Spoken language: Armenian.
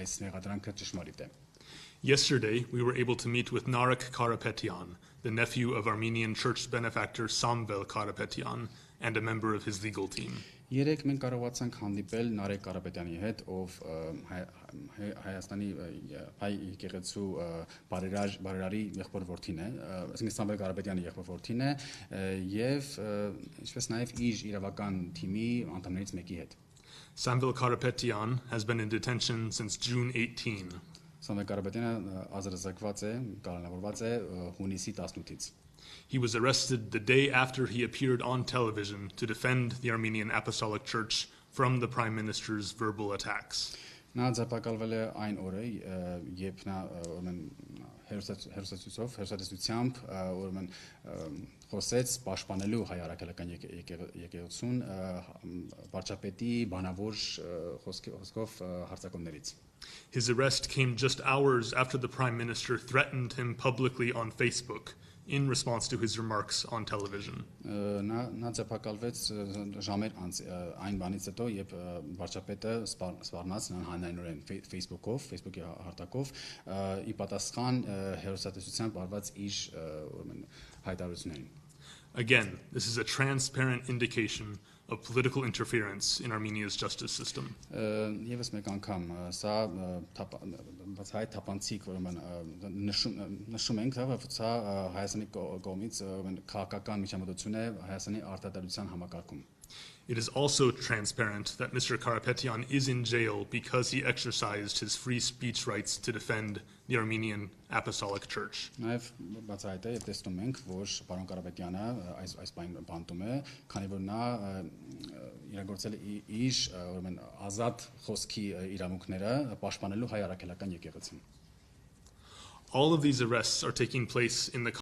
այս մեղադրանքը ճշմարիտ է։ Yesterday, we were able to meet with Narek Karapetyan, the nephew of Armenian church benefactor Samvel Karapetyan, and a member of his legal team. Երեք մենք կարողացանք հանդիպել Նարեկ Կարապետյանի հետ, ով Հայաստանի հայ եկեղեցու բարերարի եղբոր որդին է, այսինքն Սամվել Կարապետյանի եղբոր որդին է, եւ ինչպես նաեւ իր իրավական թիմի անդամներից մեկի հետ։ Samvel Karapetyan has been in detention since June 18. Սամվել Կարապետյանը ազատազրկված է, կալանավորված է հունիսի 18-ից։ He was arrested the day after he appeared on television to defend the Armenian Apostolic Church from the Prime Minister's verbal attacks. Նա ձերբակալվել է այն օրը, երբ նա հերոսացությամբ խոսեց պաշտպանելու հայ առաքելական եկեղեցուն վարչապետի բանավոր խոսքով հարձակումներից։ His arrest came just hours after the Prime Minister threatened him publicly on Facebook in response to his remarks on television. Նա ձերբակալվեց ժամեր անց այն բանից հետո, երբ վարչապետը սպառնաց նրան հանրայնորեն Facebook-ի հարթակով ի պատասխան հերոսատեսությամբ արված իր հայտարարություններին։ Again, this is a transparent indication of political interference in Armenia's justice system. Եվս մեկ անգամ սա բացահայտ թափանցիկ նշում ենք, սա Հայաստանի կողմից քաղաքական միջամտություն է Հայաստանի արտադրության համակարգում։ It is also transparent that Mr. Karapetyan is in jail because he exercised his free speech rights to defend the Armenian Apostolic Church. Նաև բացահայտ է, տեսնում ենք, որ պարոն Կարապետյանը այս բանտում է, քանի որ նա իրագործել է իր ազատ խոսքի իրավունքները պաշտպանելու հայ առաքելական եկեղեցին։ All of these arrests are taking place in the